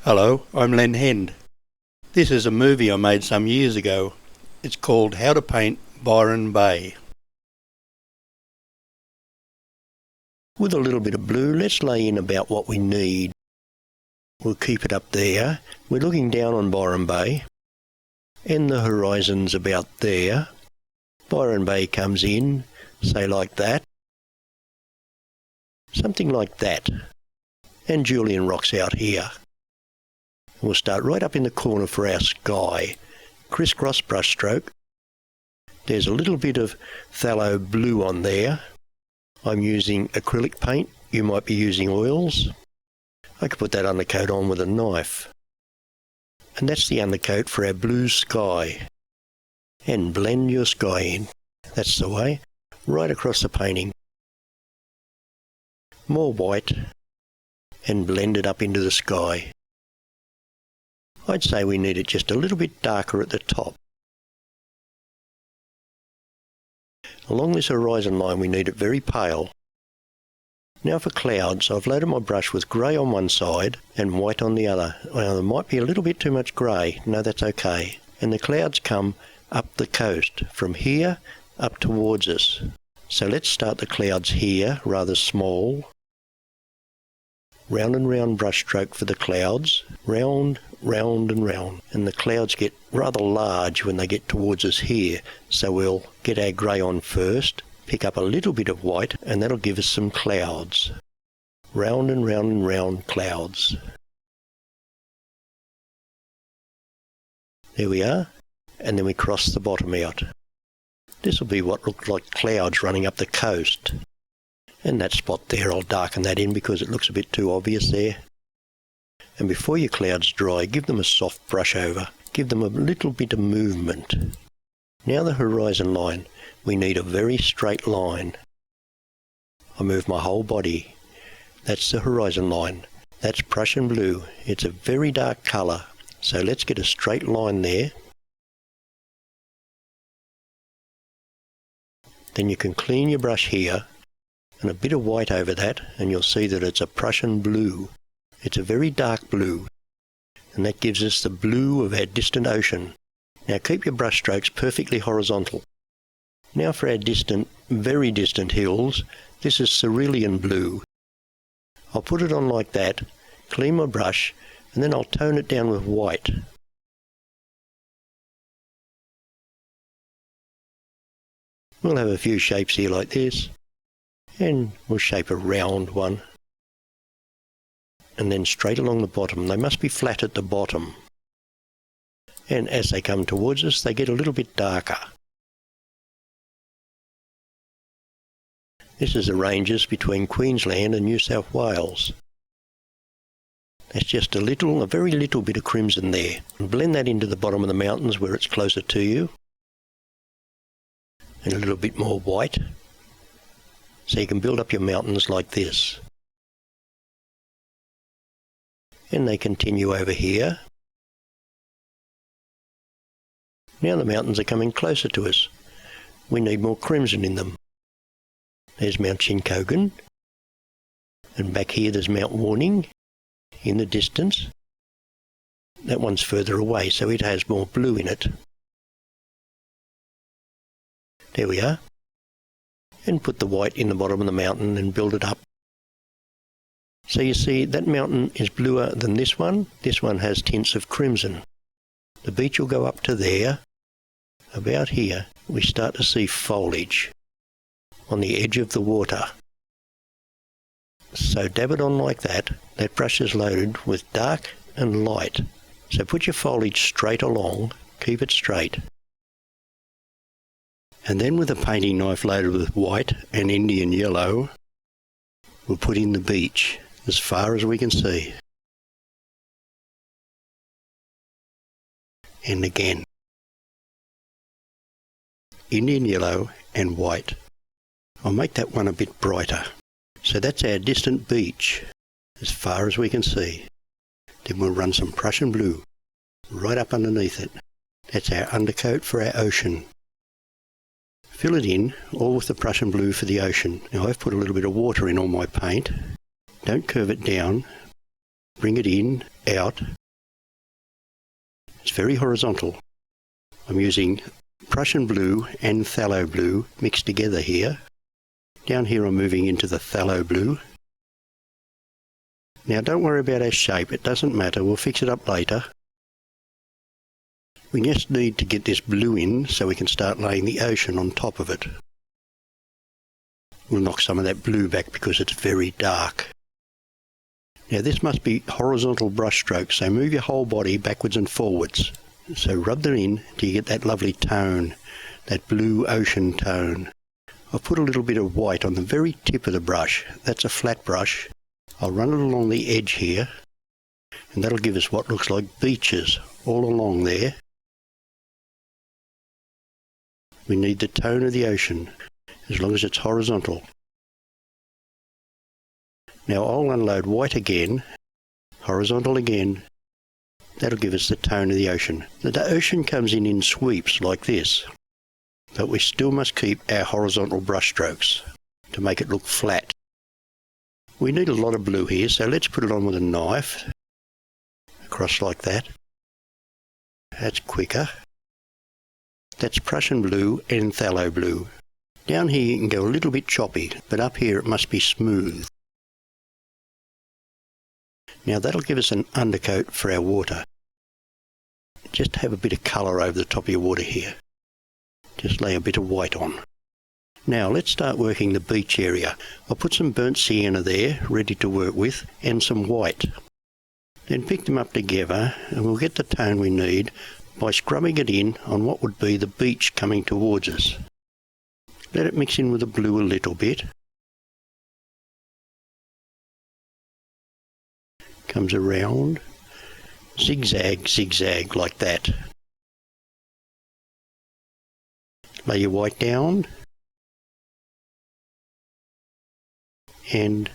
Hello, I'm Len Hend. This is a movie I made some years ago. It's called How to Paint Byron Bay. With a little bit of blue, let's lay in about what we need. We'll keep it up there. We're looking down on Byron Bay, and the horizon's about there. Byron Bay comes in, say like that. Something like that. And Julian rocks out here. We'll start right up in the corner for our sky. Crisscross brushstroke. There's a little bit of phthalo blue on there. I'm using acrylic paint. You might be using oils. I could put that undercoat on with a knife. And that's the undercoat for our blue sky. And blend your sky in. That's the way. Right across the painting. More white. And blend it up into the sky. I'd say we need it just a little bit darker at the top. Along this horizon line we need it very pale. Now for clouds, I've loaded my brush with grey on one side and white on the other. Well, there might be a little bit too much grey. No, that's okay. And the clouds come up the coast, from here up towards us. So let's start the clouds here, rather small. Round and round brush stroke for the clouds. Round, round and round. And the clouds get rather large when they get towards us here. So we'll get our grey on first, pick up a little bit of white, and that'll give us some clouds. Round and round and round clouds. There we are. And then we cross the bottom out. This will be what looked like clouds running up the coast. And that spot there, I'll darken that in because it looks a bit too obvious there. And before your clouds dry, give them a soft brush over. Give them a little bit of movement. Now the horizon line, we need a very straight line. I move my whole body. That's the horizon line. That's Prussian blue. It's a very dark colour. So let's get a straight line there. Then you can clean your brush here. And a bit of white over that, and you'll see that it's a Prussian blue. It's a very dark blue, and that gives us the blue of our distant ocean. Now keep your brush strokes perfectly horizontal. Now for our distant, very distant hills, this is cerulean blue. I'll put it on like that, clean my brush, and then I'll tone it down with white. We'll have a few shapes here like this. And we'll shape a round one. And then straight along the bottom. They must be flat at the bottom. And as they come towards us, they get a little bit darker. This is the ranges between Queensland and New South Wales. There's just a very little bit of crimson there. And blend that into the bottom of the mountains where it's closer to you. And a little bit more white. So you can build up your mountains like this. And they continue over here. Now the mountains are coming closer to us. We need more crimson in them. There's Mount Shinkogan. And back here there's Mount Warning in the distance. That one's further away, so it has more blue in it. There we are. And put the white in the bottom of the mountain and build it up. So you see that mountain is bluer than this one. This one has tints of crimson. The beach will go up to there. About here we start to see foliage on the edge of the water. So dab it on like that. That brush is loaded with dark and light. So put your foliage straight along. Keep it straight. And then with a painting knife loaded with white and Indian yellow, we'll put in the beach as far as we can see. And again, Indian yellow and white. I'll make that one a bit brighter. So that's our distant beach as far as we can see. Then we'll run some Prussian blue right up underneath it. That's our undercoat for our ocean. Fill it in, all with the Prussian blue for the ocean. Now I've put a little bit of water in all my paint. Don't curve it down, bring it in, out. It's very horizontal. I'm using Prussian blue and phthalo blue mixed together here. Down here I'm moving into the phthalo blue. Now don't worry about our shape, it doesn't matter, we'll fix it up later. We just need to get this blue in so we can start laying the ocean on top of it. We'll knock some of that blue back because it's very dark. Now this must be horizontal brush strokes, so move your whole body backwards and forwards. So rub them in till you get that lovely tone, that blue ocean tone. I'll put a little bit of white on the very tip of the brush. That's a flat brush. I'll run it along the edge here, and that'll give us what looks like beaches all along there. We need the tone of the ocean, as long as it's horizontal. Now I'll unload white again, horizontal again. That'll give us the tone of the ocean. The ocean comes in sweeps like this, but we still must keep our horizontal brush strokes to make it look flat. We need a lot of blue here, so let's put it on with a knife, across like that. That's quicker. That's Prussian blue and phthalo blue. Down here you can go a little bit choppy, but up here it must be smooth. Now that'll give us an undercoat for our water. Just have a bit of colour over the top of your water here. Just lay a bit of white on. Now let's start working the beach area. I'll put some burnt sienna there, ready to work with, and some white. Then pick them up together and we'll get the tone we need by scrubbing it in on what would be the beach coming towards us. Let it mix in with the blue a little bit. Comes around, zigzag, zigzag like that. Lay your white down and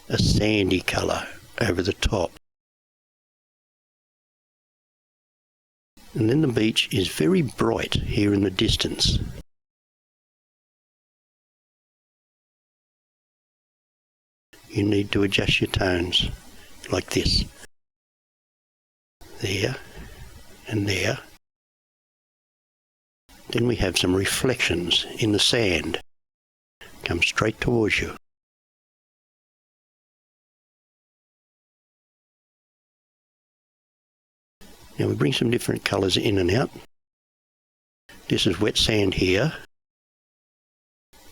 a sandy colour over the top. And then the beach is very bright here in the distance. You need to adjust your tones like this. There and there. Then we have some reflections in the sand. Come straight towards you. Now we bring some different colours in and out. This is wet sand here,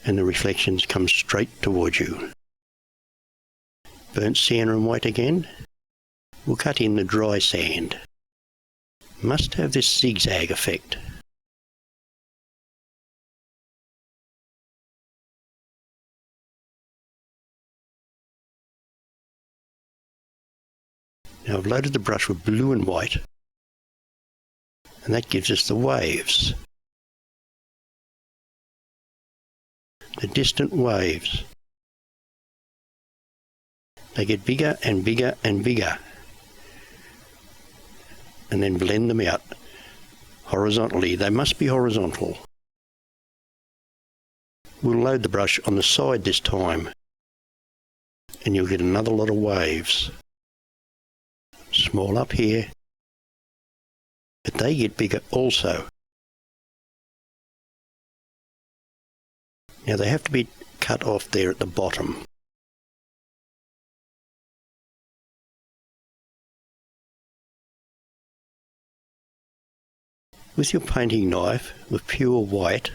and the reflections come straight towards you. Burnt sienna and white again. We'll cut in the dry sand. Must have this zigzag effect. Now I've loaded the brush with blue and white, and that gives us the waves. The distant waves. They get bigger and bigger and bigger, and then blend them out horizontally. They must be horizontal. We'll load the brush on the side this time, and you'll get another lot of waves. Small up here, but they get bigger also. Now they have to be cut off there at the bottom. With your painting knife with pure white,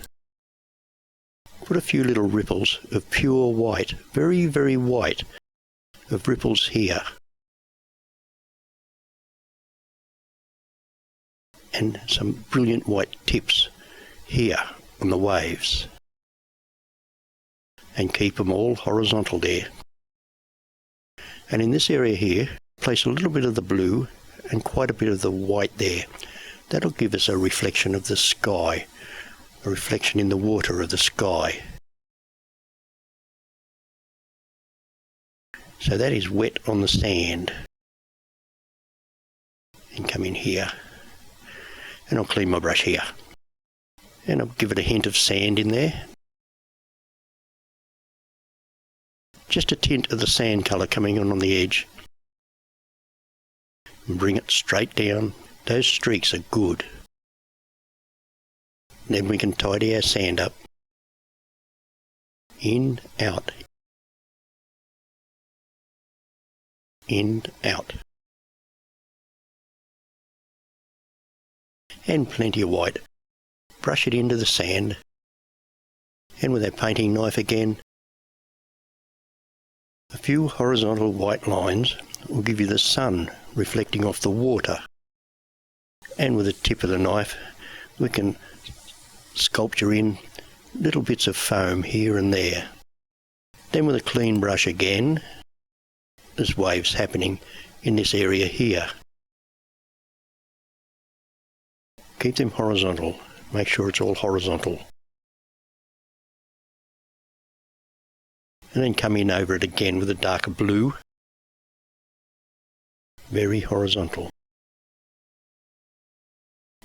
put a few little ripples of pure white, very, very white, of ripples here. And some brilliant white tips here on the waves. And keep them all horizontal there. And in this area here, place a little bit of the blue and quite a bit of the white there. That'll give us a reflection of the sky, a reflection in the water of the sky. So that is wet on the sand. And come in here. And I'll clean my brush here. And I'll give it a hint of sand in there. Just a tint of the sand colour coming on the edge. and bring it straight down. Those streaks are good. Then we can tidy our sand up. In, out. In, out. And plenty of white. Brush it into the sand. And with our painting knife again, a few horizontal white lines will give you the sun reflecting off the water. And with the tip of the knife, we can sculpture in little bits of foam here and there. Then with a clean brush again, there's waves happening in this area here. Keep them horizontal. Make sure it's all horizontal. And then come in over it again with a darker blue. Very horizontal.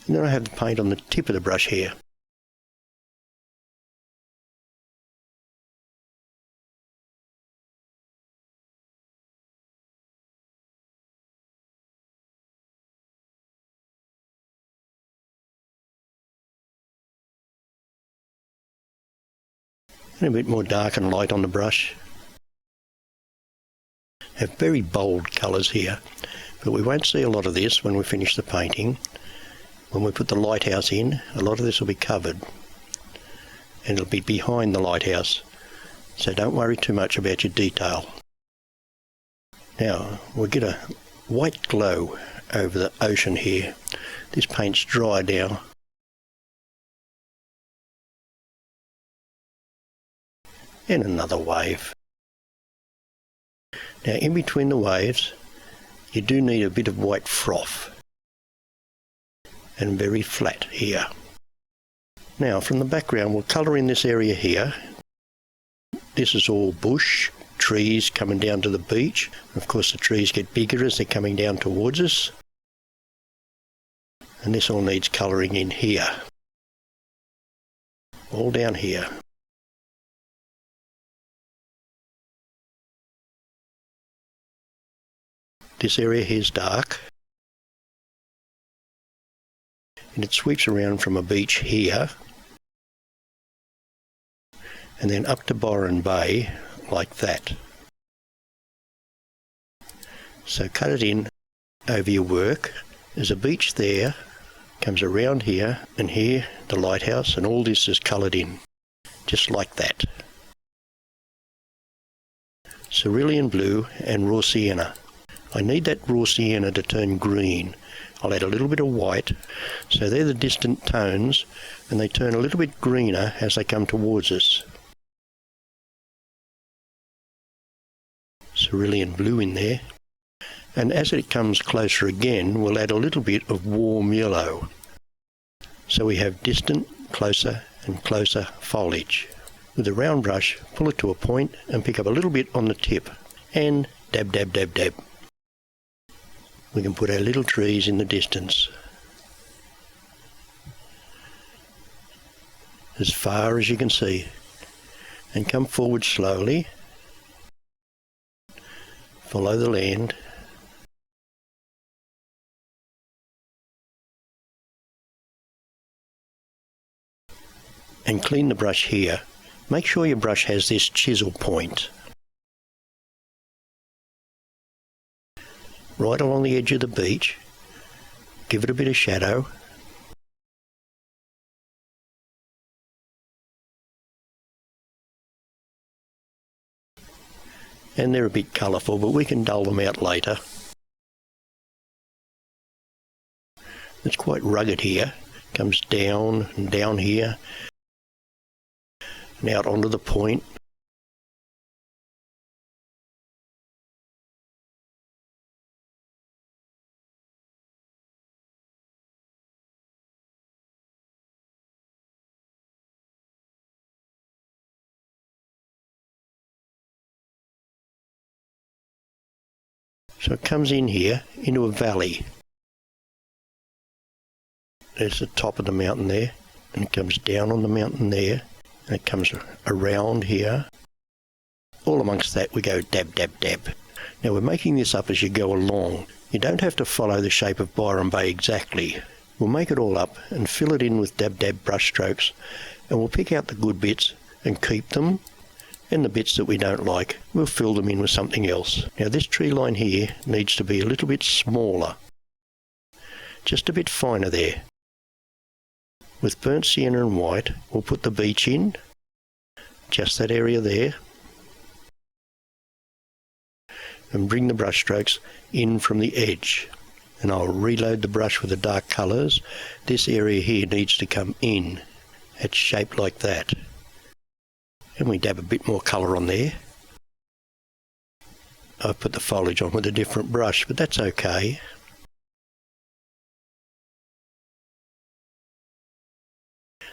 And then I have the paint on the tip of the brush here. And a bit more dark and light on the brush. Have very bold colours here, but we won't see a lot of this when we finish the painting. When we put the lighthouse in, a lot of this will be covered, and it'll be behind the lighthouse, so don't worry too much about your detail. Now, we'll get a white glow over the ocean here. This paint's dry now. And another wave. Now, in between the waves, you do need a bit of white froth. And very flat here. Now, from the background, we'll colour in this area here. This is all bush, trees coming down to the beach. Of course, the trees get bigger as they're coming down towards us. And this all needs colouring in here. All down here. This area here is dark. And it sweeps around from a beach here. And then up to Byron Bay, like that. So cut it in over your work. There's a beach there, comes around here, and here the lighthouse, and all this is coloured in, just like that. Cerulean blue and raw sienna. I need that raw sienna to turn green. I'll add a little bit of white, so they're the distant tones, and they turn a little bit greener as they come towards us. Cerulean blue in there. And as it comes closer again, we'll add a little bit of warm yellow. So we have distant, closer and closer foliage. With a round brush, pull it to a point and pick up a little bit on the tip. And dab, dab, dab, dab. We can put our little trees in the distance. As far as you can see. And come forward slowly. Follow the land. And clean the brush here. Make sure your brush has this chisel point. Right along the edge of the beach. Give it a bit of shadow. And they're a bit colourful, but we can dull them out later. It's quite rugged here. Comes down and down here. And out onto the point. So it comes in here into a valley. There's the top of the mountain there, and it comes down on the mountain there, and it comes around here. All amongst that we go dab, dab, dab. Now we're making this up as you go along. You don't have to follow the shape of Byron Bay exactly. We'll make it all up and fill it in with dab brush strokes, and we'll pick out the good bits and keep them, and the bits that we don't like, we'll fill them in with something else. Now this tree line here needs to be a little bit smaller, just a bit finer there. With burnt sienna and white, we'll put the beech in, just that area there, and bring the brush strokes in from the edge. And I'll reload the brush with the dark colours. This area here needs to come in. It's shaped like that. And we dab a bit more colour on there. I've put the foliage on with a different brush, but that's okay.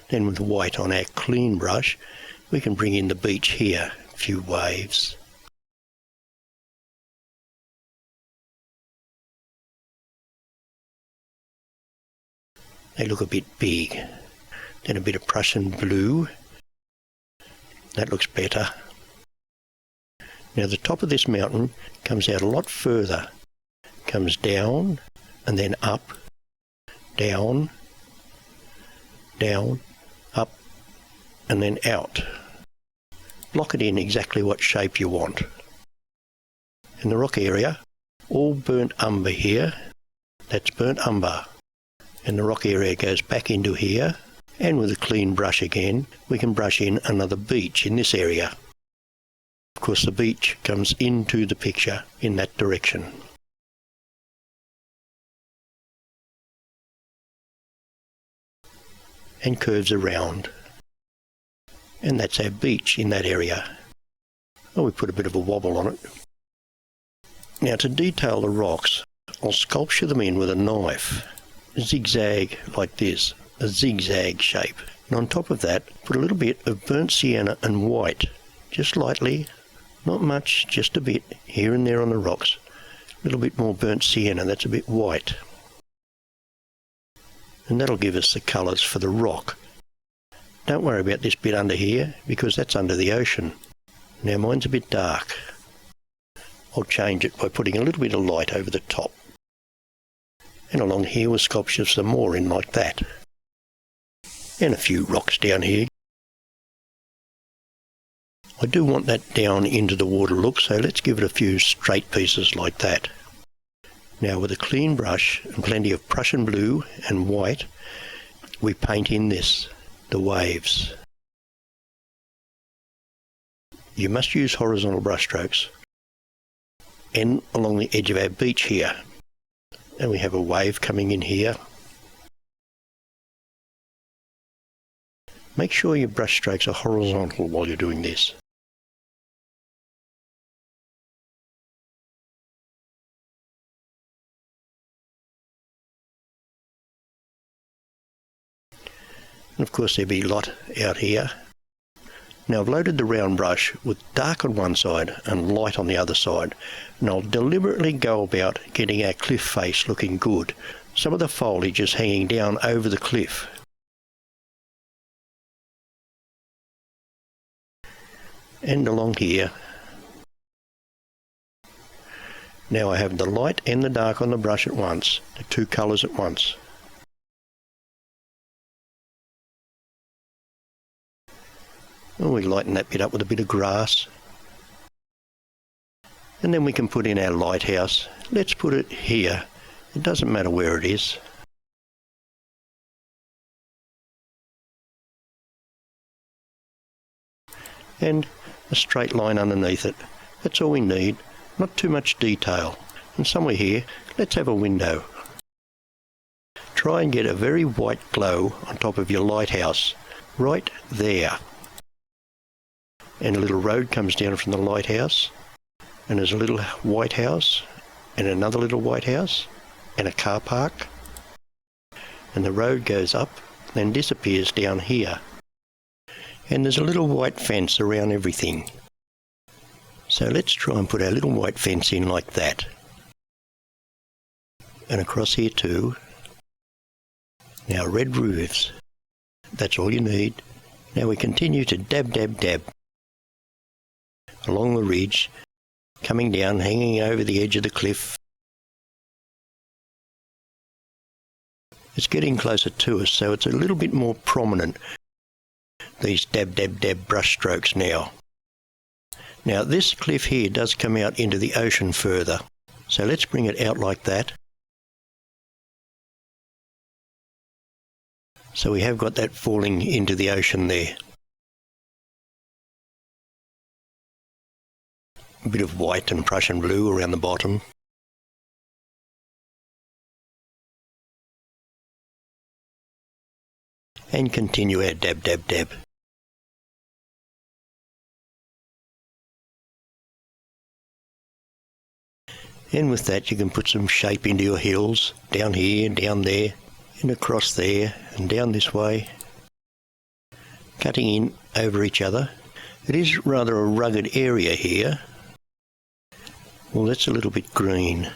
Then with the white on our clean brush, we can bring in the beech here, a few waves. They look a bit big. Then a bit of Prussian blue. That looks better. Now the top of this mountain comes out a lot further. Comes down and then up, down, down, up and then out. Block it in exactly what shape you want. In the rock area, all burnt umber here. That's burnt umber. And the rock area goes back into here, and with a clean brush again, we can brush in another beech in this area. Of course the beech comes into the picture in that direction. And curves around. And that's our beech in that area. Oh, we put a bit of a wobble on it. Now to detail the rocks, I'll sculpture them in with a knife. Zigzag like this, a zigzag shape. And on top of that, put a little bit of burnt sienna and white, just lightly, not much, just a bit, here and there on the rocks. A little bit more burnt sienna, that's a bit white. And that'll give us the colours for the rock. Don't worry about this bit under here, because that's under the ocean. Now mine's a bit dark. I'll change it by putting a little bit of light over the top. And along here we'll sculpture some more in like that. And a few rocks down here. I do want that down into the water look, so let's give it a few straight pieces like that. Now with a clean brush and plenty of Prussian blue and white, we paint in this, the waves. You must use horizontal brush strokes. And along the edge of our beech here. And we have a wave coming in here. Make sure your brush strokes are horizontal while you're doing this. And of course there'll be a lot out here. Now I've loaded the round brush with dark on one side and light on the other side, and I'll deliberately go about getting our cliff face looking good. Some of the foliage is hanging down over the cliff. And along here. Now I have the light and the dark on the brush at once, the two colours at once. And we lighten that bit up with a bit of grass. And then we can put in our lighthouse. Let's put it here. It doesn't matter where it is. And a straight line underneath it. That's all we need. Not too much detail. And somewhere here, let's have a window. Try and get a very white glow on top of your lighthouse. Right there. And a little road comes down from the lighthouse, and there's a little white house, and another little white house, and a car park, and the road goes up, then disappears down here. And there's a little white fence around everything. So let's try and put our little white fence in like that. And across here too. Now red roofs. That's all you need. Now we continue to dab along the ridge, coming down, hanging over the edge of the cliff. It's getting closer to us, so it's a little bit more prominent, these dab, dab, dab brush strokes now. Now this cliff here does come out into the ocean further, so let's bring it out like that. So we have got that falling into the ocean there. A bit of white and Prussian blue around the bottom. And continue our dab, dab, dab. And with that you can put some shape into your hills, down here and down there, and across there and down this way, cutting in over each other. It is rather a rugged area here. Well, that's a little bit green.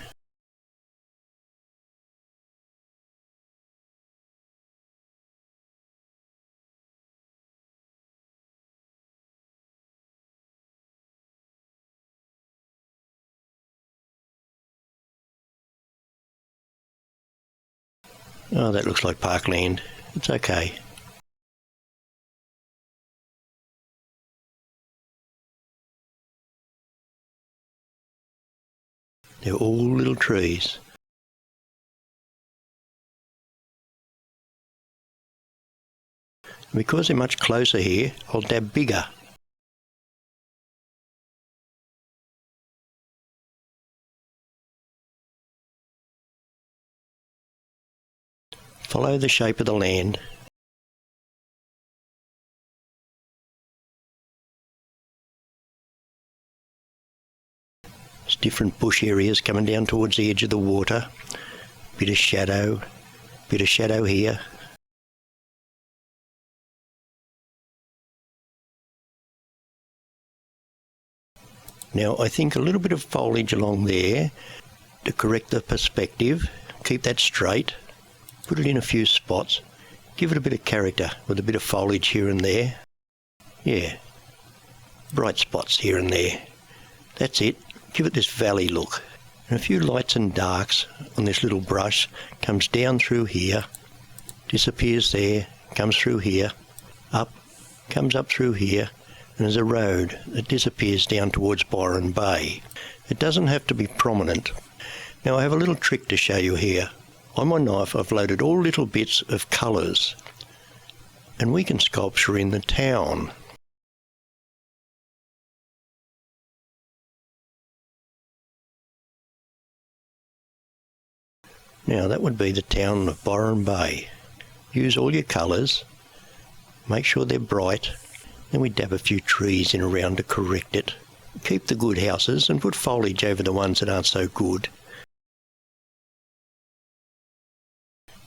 Oh, that looks like parkland. It's okay. They're all little trees. Because they're much closer here, I'll dab bigger. Follow the shape of the land. There's different bush areas coming down towards the edge of the water. Bit of shadow here. Now I think a little bit of foliage along there to correct the perspective, keep that straight. Put it in a few spots, give it a bit of character with a bit of foliage here and there. Yeah, bright spots here and there. That's it, give it this valley look. And a few lights and darks on this little brush, comes down through here, disappears there, comes through here, up, comes up through here, and there's a road that disappears down towards Byron Bay. It doesn't have to be prominent. Now I have a little trick to show you here. On my knife I've loaded all little bits of colours, and we can sculpture in the town. Now that would be the town of Byron Bay. Use all your colours, make sure they're bright, then we dab a few trees in around to correct it. Keep the good houses and put foliage over the ones that aren't so good.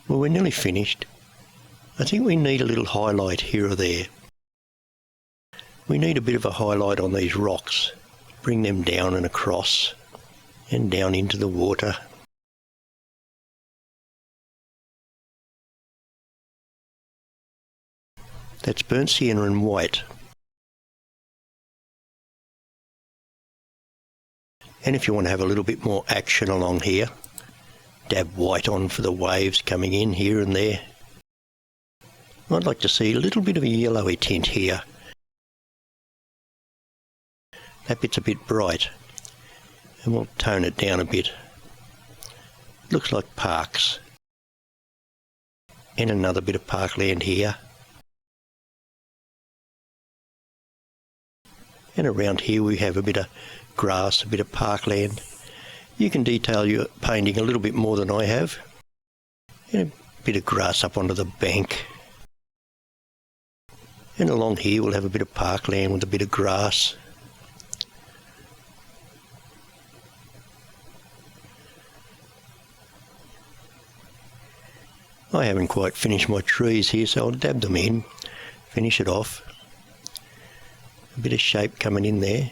Well, we're nearly finished. I think we need a little highlight here or there. We need a bit of a highlight on these rocks. Bring them down and across and down into the water. That's burnt sienna and white. And if you want to have a little bit more action along here, dab white on for the waves coming in here and there. I'd like to see a little bit of a yellowy tint here. That bit's a bit bright, and we'll tone it down a bit. Looks like parks. And another bit of parkland here. And around here we have a bit of grass, a bit of parkland. You can detail your painting a little bit more than I have. And a bit of grass up onto the bank. And along here we'll have a bit of parkland with a bit of grass. I haven't quite finished my trees here, so I'll dab them in, finish it off. A bit of shape coming in there.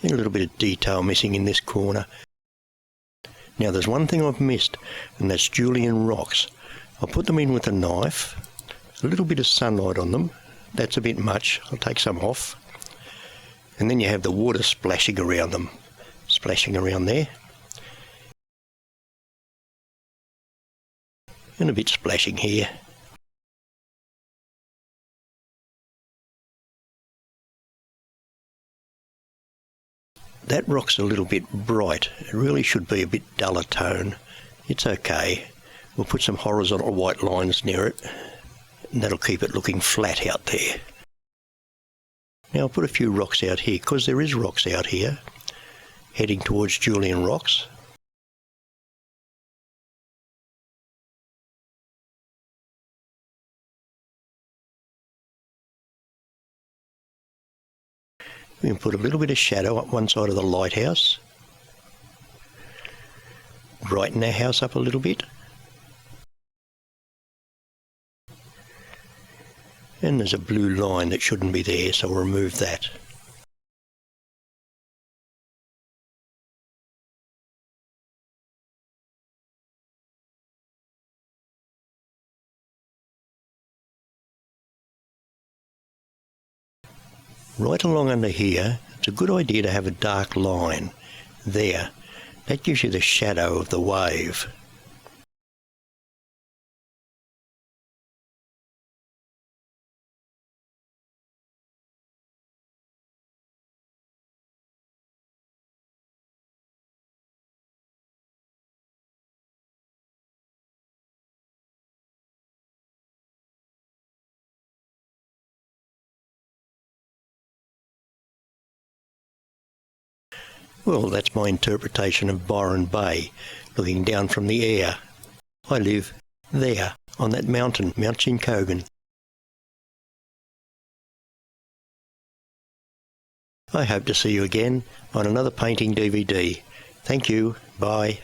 And a little bit of detail missing in this corner. Now there's one thing I've missed, and that's Julian rocks. I'll put them in with a knife, a little bit of sunlight on them. That's a bit much, I'll take some off. And then you have the water splashing around them, splashing around there. And a bit splashing here. That rock's a little bit bright. It really should be a bit duller tone. It's okay. We'll put some horizontal white lines near it, and that'll keep it looking flat out there. Now I'll put a few rocks out here, because there is rocks out here, heading towards Julian rocks. We can put a little bit of shadow up one side of the lighthouse. Brighten our house up a little bit. And there's a blue line that shouldn't be there, so we'll remove that. Right along under here, it's a good idea to have a dark line there. That gives you the shadow of the wave. Well, that's my interpretation of Byron Bay, looking down from the air. I live there, on that mountain, Mount Chincogan. I hope to see you again on another painting DVD. Thank you. Bye.